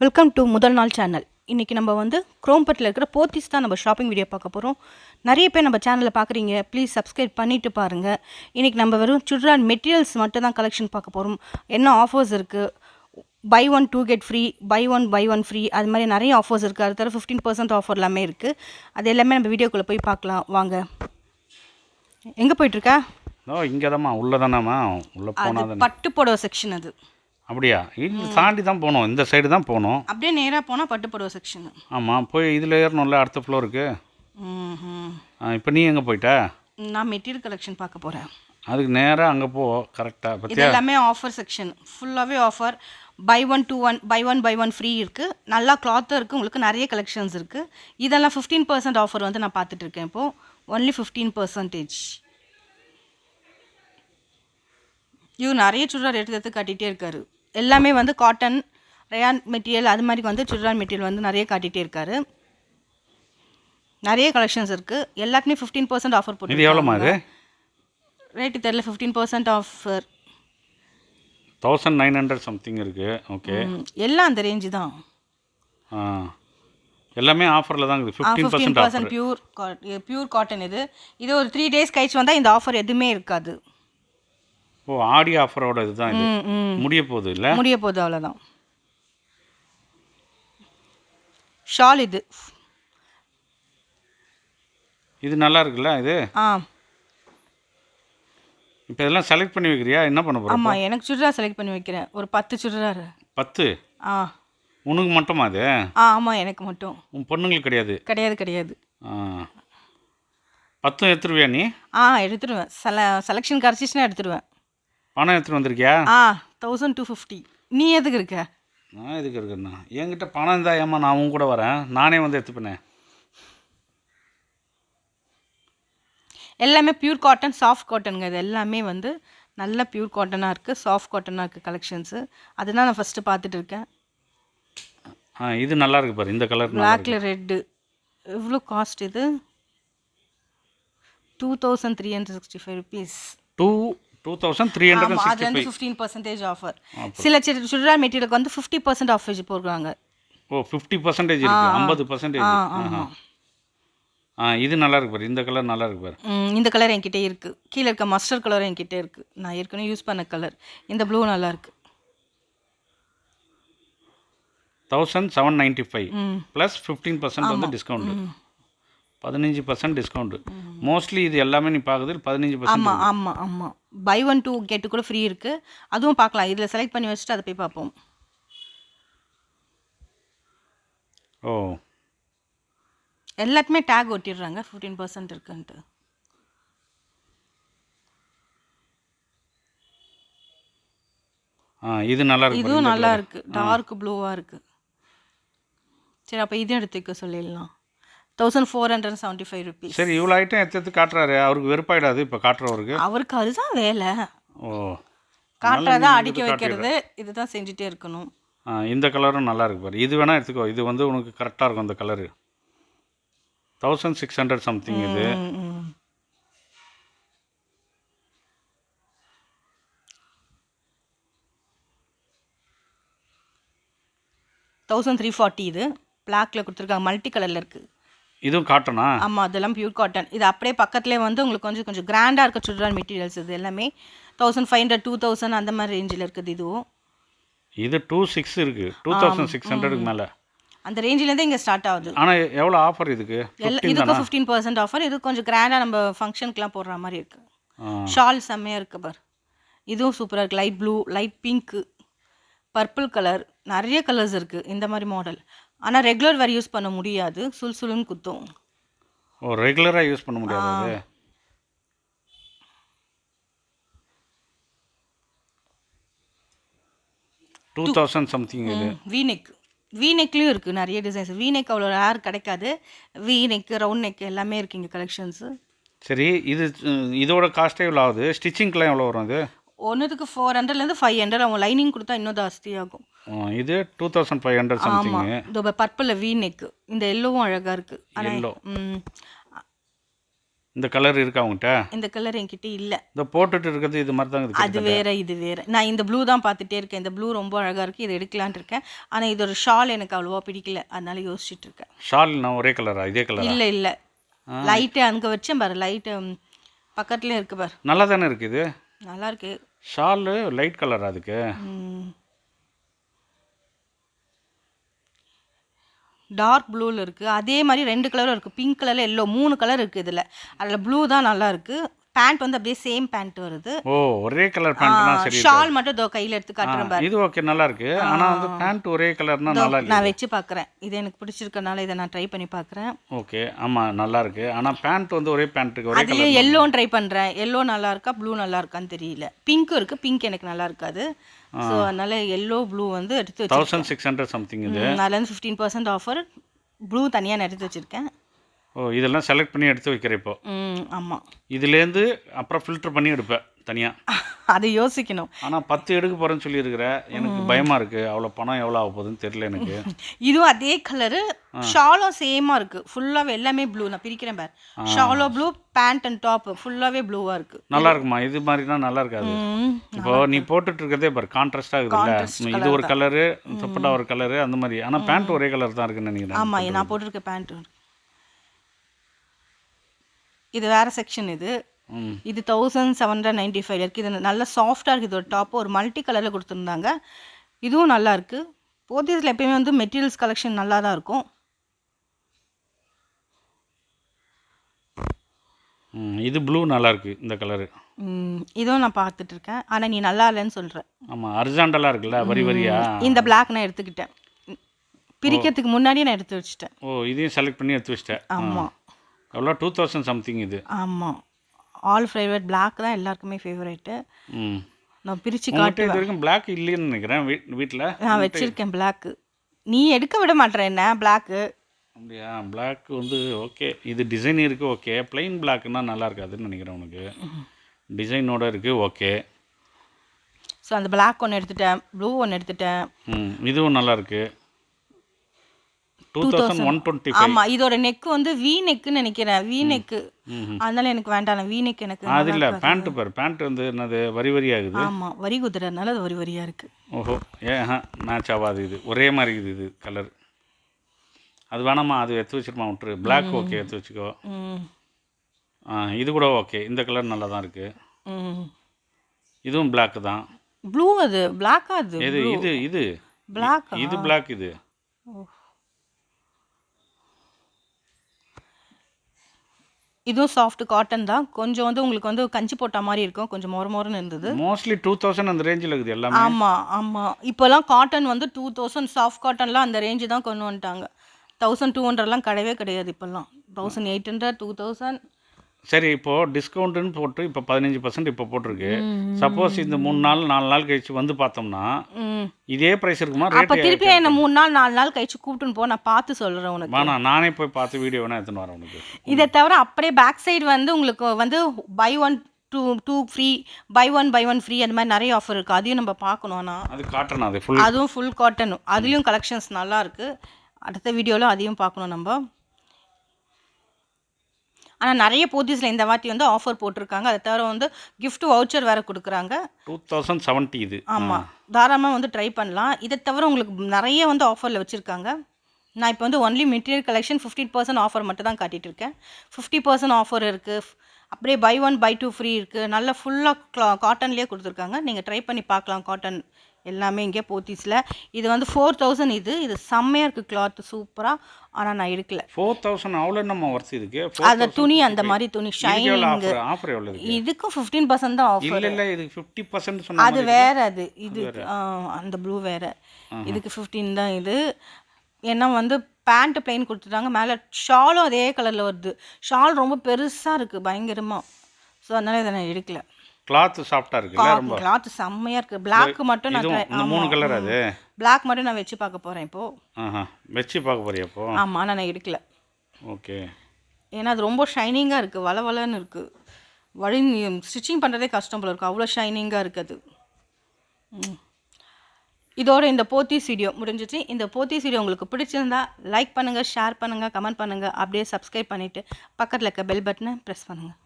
Welcome to முதல் நாள் channel. இன்றைக்கி நம்ம வந்து குரோம்பட்டில் இருக்கிற போத்தீஸ் தான் நம்ம ஷாப்பிங் வீடியோ பார்க்க போகிறோம். நிறைய பேர் நம்ம சேனலில் பார்க்குறீங்க, ப்ளீஸ் சப்ஸ்கிரைப் பண்ணிவிட்டு பாருங்கள். இன்றைக்கி நம்ம வெறும் சுடிதார் மெட்டீரியல்ஸ் மட்டும் தான் கலெக்ஷன் பார்க்க போகிறோம். என்ன ஆஃபர்ஸ் இருக்குது, buy one two get free, buy one free, அது மாதிரி நிறைய ஆஃபர்ஸ் இருக்குது. அது தவிர 15% ஆஃபர் எல்லாமே இருக்குது. அது எல்லாமே நம்ம வீடியோக்குள்ளே போய் பார்க்கலாம் வாங்க. எங்கே போயிட்டுருக்கா? இங்கே தான்மா, உள்ளே தானேம்மா, உள்ளே போனால் பட்டு புடவை செக்ஷன். அது அப்படியா? இது தாண்டி தான் போகணும், இந்த சைடு தான் போகணும். அப்படியே நேராக போனால் பட்டு புடவை செக்ஷன். ஆமாம், போய் இதில் ஏறணும்ல, அடுத்த ஃப்ளோருக்கு. இப்போ நீ எங்கே போயிட்ட? நான் மெட்டீரியல் கலெக்ஷன் பார்க்க போகிறேன். அதுக்கு நேராக அங்கே போ, கரெக்டாக. இது எல்லாமே ஆஃபர் செக்ஷன், ஃபுல்லாகவே ஆஃபர். பை ஒன் ஃப்ரீ இருக்குது. நல்லா கிளாத்தும் இருக்குது, உங்களுக்கு நிறைய கலெக்ஷன்ஸ் இருக்குது. இதெல்லாம் 15% ஆஃபர் வந்து நான் பார்த்துட்ருக்கேன் இப்போது. ஒன்லி 15%. இவர் நிறைய சுடிதார் எடுத்து காட்டிகிட்டே இருக்காரு. எல்லாமே வந்து காட்டன், ரயான் மெட்டீரியல், அது மாதிரி வந்து சுடிதார் மெட்டீரியல் வந்து நிறைய காட்டிகிட்டே இருக்காரு. நிறைய கலெக்ஷன்ஸ் இருக்குது. எல்லாத்துலேயும் 15% ஆஃபர் போட்டு. இது எவ்வளோமா? இது ரேட்டு தெரியல. 15% ஆஃபர் 1900 சம்திங் இருக்குது. ஓகே, எல்லாம் அந்த ரேஞ்சு தான். எல்லாமே ஆஃபரில் தான் இருக்குது. 15% பியூர் காட்டன். இது ஒரு 3 days கழிச்சு வந்தால் இந்த ஆஃபர் எதுவுமே இருக்காது. ஓ, ஆடி ஆஃபரோட இதுதான் இது. முடிய போகுது இல்லை? முடிய போகுது, அவ்வளோதான். ஷால் இது நல்லா இருக்குல்ல இது? இப்போ இதெல்லாம் செலக்ட் பண்ணி வைக்கிறியா? என்ன பண்ண போகிற? ஆமாம், எனக்கு சுடிதார் செலக்ட் பண்ணி வைக்கிறேன். ஒரு 10 சுடிதார். 10? உனக்கு மட்டுமா அது? ஆமாம், எனக்கு மட்டும். உன் பொண்ணுங்களுக்கு கிடையாது? கிடையாது. 10 எடுத்துருவியா நீ? எடுத்துருவேன். செலெக்ஷன் கிடச்சிச்சுன்னா எடுத்துருவேன். பணம் எடுத்துகிட்டு வந்திருக்கியா? 1250. நீ எதுக்கு இருக்க? நான் எதுக்கு இருக்கேண்ணா, என்கிட்ட பணம் இருந்தால் ஏமா நான் உன் கூட வரேன், நானே வந்து எடுத்துப்பேனே. எல்லாமே பியூர் காட்டன், சாஃப்ட் காட்டனுங்க. இது எல்லாமே வந்து நல்ல பியூர் காட்டனாக இருக்குது, சாஃப்ட் காட்டனாக இருக்குது கலெக்ஷன்ஸு. அதுதான் நான் ஃபஸ்ட்டு பார்த்துட்டு இருக்கேன். இது நல்லா இருக்கு பாரு, இந்த கலர். பிளாக்ல ரெட்டு. எவ்வளோ காஸ்ட் இது? 2365 rupees. 2365. அது வந்து 15% ஆஃபர். சில சுடிதார் மெட்டீரியலுக்கு வந்து 50% ஆஃபர் போடுறாங்க. ஓ, 50% இருக்கு, 50%. இது நல்லா இருக்கு பாரு, இந்த கலர் நல்லா இருக்கு பாரு. இந்த கலர் என்கிட்ட இருக்கு. கீழே இருக்க மஸ்டர்ட் கலர் என்கிட்ட இருக்கு. நான் ஏற்கனவே யூஸ் பண்ண கலர். இந்த ப்ளூ நல்லா இருக்கு. 1795 ப்ளஸ் 15% வந்து டிஸ்கவுண்ட். 15% டிஸ்கவுண்ட். மோஸ்ட்லி இது எல்லாமே நீ பார்க்குறது 15%. ஆமாம். பை ஒன் டூ கெட்டு கூட ஃப்ரீ இருக்குது. அதுவும் பார்க்கலாம். இதில் செலக்ட் பண்ணி வச்சுட்டு அதை போய் பார்ப்போம். ஓ, எல்லாத்துமே டேக் ஒட்டிடுறாங்க 15% இருக்குன்ட்டு. இது நல்லா இருக்கு. இதுவும் நல்லா இருக்கு, டார்க் ப்ளூவாக இருக்கு. சரி, அப்போ இதையும் எடுத்துக்க சொல்லிடலாம். 1475 rupees. சரி, இவ்வளோ ஐட்டம் எடுத்து காட்டுறாரு, அவருக்கு வெறுப்பாயிடாது இப்போ காட்டுறவருக்கு? அவருக்கு அதுதான் வேலை. ஓ, காட்டுறதா அடிக்க வைக்கிறது, இதுதான் செஞ்சுட்டே இருக்கணும். இந்த கலரும் நல்லா இருக்கு பாரு, இது வேணா எடுத்துக்கோ. இது வந்து உனக்கு கரெக்டாக இருக்கும் அந்த கலரு. 1600 சம்திங் இது. $1340. இது பிளாக்ல கொடுத்துருக்காங்க, மல்டி கலரில் இருக்குது. இதுவும் காட்டனா? ஆமாம், அதெல்லாம் பியூர் காட்டன். இது அப்படியே பக்கத்துலேயே வந்து உங்களுக்கு கொஞ்சம் கிராண்டாக இருக்க சுடிதார் மெட்டீரியல்ஸ். இது எல்லாமே 1500, 2000 அந்த மாதிரி ரேஞ்சில் இருக்குது. இதுவும் இது 26 இருக்குது, 2600க்கு மேலே அந்த ரேஞ்சிலேருந்தே இங்கே ஸ்டார்ட் ஆகுது. ஆனால் எவ்வளோ ஆஃபர் இதுக்கு? இதுக்கு 15% ஆஃபர். இது கொஞ்சம் கிராண்டாக நம்ம ஃபங்க்ஷனுக்குலாம் போடுற மாதிரி இருக்குது. ஷால் செம்மையாக இருக்குது பார். இதுவும் சூப்பராக இருக்குது. Light blue, light pink, purple colour, நிறைய கலர்ஸ் இருக்குது இந்த மாதிரி மாடல். ஆனால் ரெகுலர் வேர் யூஸ் பண்ண முடியாது, சுல்சுலுன்னு குத்தும். ஓ, ரெகுலராக யூஸ் பண்ண முடியாது. 2000 சம்திங் இது. வீநெக்லேயும் இருக்குது நிறைய டிசைன்ஸ். வீநெக் அவ்வளோ ரேர் கிடைக்காது. வீநெக்கு, ரவுண்ட் நெக் எல்லாமே இருக்குது இங்கே கலெக்ஷன்ஸு. சரி, இதோட காஸ்ட்டே எவ்வளோ ஆகுது? ஸ்டிச்சிங்க்கெலாம் எவ்வளோ வரும் அது? ஒன்றுத்துக்கு 400லேருந்து 500. அவங்க லைனிங் கொடுத்தா இன்னும் ஜாஸ்தியாகும். இது 2500 சம்திங். இந்த பர்பிளில் வீநெக்கு, இந்த எல்லோவும் அழகாக இருக்குது. எல்லோ இந்த கலர் இருக்கா உங்கள்கிட்ட? இந்த கலர் என்கிட்ட இல்லை. இந்த போட்டுட்டு இருக்கிறது இது மாதிரி தான் இருக்குது. அது வேற, இது வேற. நான் இந்த ப்ளூ தான் பார்த்துட்டே இருக்கேன். இந்த ப்ளூ ரொம்ப அழகாக இருக்குது, இதை எடுக்கலான்னு இருக்கேன். ஆனால் இது ஒரு ஷால் எனக்கு அவ்வளோவா பிடிக்கல, அதனால யோசிச்சுட்டு இருக்கேன். ஷால் நான் ஒரே கலரா? இதே கலரா? இல்லை இல்லை, லைட்டு அங்கே வச்சேன் பாரு, லைட்டு பக்கத்துலேயே இருக்கு பாரு. நல்லா தானே இருக்குது. நல்லா இருக்கு. ஷாலு லைட் கலரா அதுக்கு? டார்க் ப்ளூவில் இருக்குது. அதே மாதிரி 2 கலரும் இருக்குது, பிங்க் கலரில் எல்லோ, 3 கலர் இருக்குது இதில். அதில் ப்ளூ தான் நல்லா இருக்குது. பேண்ட் வந்து அப்படியே சேம் பேண்ட் வருது. ஓ, ஒரே கலர் பேண்ட்னா சரி. ஷால் மட்டும் இதோ கையில் எடுத்து காட்டுறேன் பாரு. இது ஓகே, நல்லா இருக்கு. ஆனால் வந்து பேண்ட் ஒரே கலர்னா நல்லா இருக்கு. நான் வச்சு பார்க்குறேன், இது எனக்கு பிடிச்சிருக்கனால இதை நான் ட்ரை பண்ணி பார்க்குறேன். ஓகே, ஆமாம் நல்லா இருக்கு. ஆனால் பேண்ட் வந்து ஒரே பேண்ட்டுக்கு ஒரே அதுலேயே எல்லோன்னு ட்ரை பண்ணுறேன். எல்லோ நல்லா இருக்கா, ப்ளூ நல்லா இருக்கான்னு தெரியல. பிங்க்கும் இருக்குது, பிங்க் எனக்கு நல்லா இருக்காது. ஸோ அதனால எல்லோ ப்ளூ வந்து எடுத்து வச்சு 1600 சம்திங் இது. அதுலேருந்து 15% ஆஃபர். ப்ளூ தனியாக நான் எடுத்து வச்சுருக்கேன். ஓ, இதெல்லாம் செலக்ட் பண்ணி எடுத்து வைக்கிறேன் இப்போ. ஆமாம், இதுலேருந்து அப்புறம் ஃபில்டர் பண்ணி எடுப்பேன் தனியாக. அதை யோசிக்கணும். ஆனால் 10 எடுக்க போகிறேன்னு சொல்லியிருக்கிறேன். எனக்கு பயமாக இருக்குது, அவ்வளோ பணம் எவ்வளோ ஆக போகுதுன்னு தெரியல எனக்கு. இதுவும் அதே கலரு, ஷாலும் சேமாக இருக்குது. ஃபுல்லாகவே எல்லாமே ப்ளூ. நான் பிரிக்கிறேன் பார். Shallow blue, band and top ஃபுல்லாகவே ப்ளூவாக இருக்குது. நல்லா இருக்குமா? இது மாதிரினா நல்லா இருக்காது. இப்போ நீ போட்டுட்டு இருக்கிறதே பாரு, கான்ட்ராஸ்டாக இருக்குதுல்ல. இது ஒரு கலரு, துப்பட்டா ஒரு கலரு, அந்த மாதிரி. ஆனால் பேண்ட் ஒரே கலர் தான் இருக்குன்னு நினைக்கிறேன். ஆமாம், நான் போட்டிருக்க பேண்ட். இது வேறு செக்ஷன். இது 1795 இருக்குது. இது நல்லா சாஃப்டாக இருக்குது. ஒரு டாப்பு ஒரு மல்டி கலரில் கொடுத்துருந்தாங்க. இதுவும் நல்லா இருக்குது. போத்தீஸில் எப்பயுமே வந்து மெட்டீரியல்ஸ் கலெக்ஷன் நல்லா தான் இருக்கும். இது ப்ளூ நல்லா இருக்குது, இந்த கலரு. இதுவும் நான் பார்த்துட்டு இருக்கேன், ஆனால் நீ நல்லா இல்லைன்னு சொல்கிறேன். ஆமாம், அர்ஜென்டலாக இருக்குல்ல, வரி வரியா. இந்த பிளாக் நான் எடுத்துக்கிட்டேன், பிரிக்கிறதுக்கு முன்னாடியே நான் எடுத்து வச்சுட்டேன். ஓ, இதையும் செலக்ட் பண்ணி எடுத்து வச்சிட்டேன். ஆமாம், எவ்வளோ 2000 சம்திங் இது. ஆமாம், ஆல் ஃபேவரட் பிளாக் தான் எல்லாருக்குமே ஃபேவரேட்டு. நான் பிரித்து காட்டு. இது வரைக்கும் பிளாக் இல்லைன்னு நினைக்கிறேன் வீட்டில். நான் வச்சுருக்கேன் பிளாக்கு, நீ எடுக்க விட மாட்டேற என்ன பிளாக்கு. அப்படியா? பிளாக் வந்து ஓகே, இது டிசைன் இருக்குது ஓகே. பிளைன் பிளாக்னா நல்லா இருக்காதுன்னு நினைக்கிறேன் உனக்கு. டிசைனோட இருக்குது ஓகே. ஸோ அந்த பிளாக் ஒன்று எடுத்துட்டேன், ப்ளூ ஒன்று எடுத்துட்டேன். இதுவும் நல்லா இருக்குது. 2125. ஆமாம், இதோட நெக்கு வந்து வி நெக்குன்னு நினைக்கிறேன். வி நெக்கு, அதனால எனக்கு வேண்டாம். வி நெக் எனக்கு அது இல்லை. பேண்ட்டு பாரு, பேண்ட் வந்து என்னது வரி வரியாகுது. ஆமாம், வரி குதிரனால அது வரி வரியாக இருக்குது. ஓஹோ, மேட்ச் ஆகாது. இது ஒரே மாதிரி இருக்குது இது கலர். அது வேணாமா? அது எடுத்து வச்சிருமா, விட்டுரு. பிளாக் ஓகே, எடுத்து வச்சுக்கோ. இது கூட ஓகே, இந்த கலர் நல்லா தான் இருக்குது. இதுவும் பிளாக் தான். ப்ளூ, அது பிளாக்கா? அது இது பிளாக், இது பிளாக். இது இதுவும் சாஃப்ட் காட்டன் தான். கொஞ்சம் வந்து உங்களுக்கு வந்து கஞ்சி போட்ட மாதிரி இருக்கும், கொஞ்சம் மொரமொரன்னு இருந்தது. மோஸ்ட்லி 2000 அந்த ரேஞ்சில் இருக்குது எல்லாமே. ஆமாம் ஆமாம், இப்போல்லாம் காட்டன் வந்து 2000, சாஃப்ட் காட்டன்லாம் அந்த ரேஞ்சு தான் கொண்டு வந்துட்டாங்க. 1200லாம் கிடையவே கிடையாது இப்போல்லாம். 1800, 2000. சரி, இப்போது டிஸ்கவுண்ட்டுன்னு போட்டு இப்போ 15% இப்போ போட்டிருக்கு. சப்போஸ் இந்த 3 நாள் 4 நாள் கழிச்சு வந்து பார்த்தோம்னா இதே ப்ரைஸ் இருக்குமா? அப்போ திருப்பி என்ன 3 நாள் 4 நாள் கழிச்சு கூப்பிட்டுன்னு போ, நான் பார்த்து சொல்கிறேன் உனக்கு. வேணாம், நானே போய் பார்த்து வீடியோ வேணா எடுத்துன்னு வரேன் உனக்கு. இதை தவிர அப்படியே பேக் சைடு வந்து உங்களுக்கு வந்து buy one two free, buy one free, அந்த மாதிரி நிறைய ஆஃபர் இருக்குது. அதையும் நம்ம பார்க்கணும். ஆனால் அது காட்டன், அது ஃபுல், அதுவும் ஃபுல் காட்டன். அதுலேயும் கலெக்ஷன்ஸ் நல்லா இருக்குது. அடுத்த வீடியோவில் அதையும் பார்க்கணும் நம்ம. ஆனால் நிறைய போத்தீஸில் இந்த வாட்டி வந்து ஆஃபர் போட்டிருக்காங்க. அதை தவிர வந்து கிஃப்ட் வவுச்சர் வேறு கொடுக்குறாங்க. 2070 இது. ஆமாம், தாராளமாக வந்து ட்ரை பண்ணலாம். இதை தவிர உங்களுக்கு நிறைய வந்து ஆஃபரில் வச்சுருக்காங்க. நான் இப்போ வந்து ஒன்லி மெட்டீரியல் கலெக்ஷன் 15% ஆஃபர் மட்டும் தான் காட்டிகிட்டு இருக்கேன். 50% ஆஃபர் இருக்குது. அப்படியே பை 1 பை 2 ஃப்ரீ இருக்குது. நல்லா ஃபுல்லாக காட்டன்லேயே கொடுத்துருக்காங்க. நீங்கள் ட்ரை பண்ணி பார்க்கலாம். காட்டன் எல்லாமே இங்கே போத்தீஸில். இது வந்து 4000. இது செம்மையாக இருக்குது, கிளாத் சூப்பராக. ஆனால் நான் எடுக்கல. 4000 அவ்வளோ நம்ம ஒர்த் இதுக்கு. அந்த துணி அந்த மாதிரி துணி ஷைனிங். ஆஃபர் எவ்வளோ இருக்குது? இதுக்கும் 15% தான் ஆஃபர். இல்லை, இதுக்கு 50% சொன்னா அது வேற. அது இது அந்த ப்ளூ வேற. இதுக்கு 15 தான் இது. ஏன்னா வந்து பேண்ட் பிளைன் கொடுத்துட்டாங்க, மேலே ஷாலும் அதே கலரில் வருது. ஷால் ரொம்ப பெருசாக இருக்குது பயங்கரமாக. ஸோ அதனால் இதை நான் எடுக்கல. கிளாத் சாஃப்டாக இருக்குல்ல, ரொம்ப கிளாத் செம்மையாக இருக்குது. பிளாக் மட்டும் நான் இந்த 3 கலர் அது பிளாக் மட்டும் நான் வச்சு பார்க்க போகிறேன் இப்போது. வச்சு பார்க்க போறியா இப்போ? ஆமாம், நான் எடுக்கல. ஓகே, ஏன்னா அது ரொம்ப ஷைனிங்காக இருக்குது, வளவலன்னு இருக்குது. ஸ்டிச்சிங் பண்ணுறதே கஷ்டம் போல இருக்குது, அவ்வளோ ஷைனிங்காக இருக்குது. இதோட இந்த போத்தீஸ் வீடியோ முடிஞ்சிச்சு. இந்த போத்தீஸ் வீடியோ உங்களுக்கு பிடிச்சிருந்தா லைக் பண்ணுங்கள், ஷேர் பண்ணுங்கள், கமெண்ட் பண்ணுங்கள். அப்படியே சப்ஸ்கிரைப் பண்ணிவிட்டு பக்கத்தில் இருக்க பெல் பட்டனை ப்ரெஸ் பண்ணுங்கள்.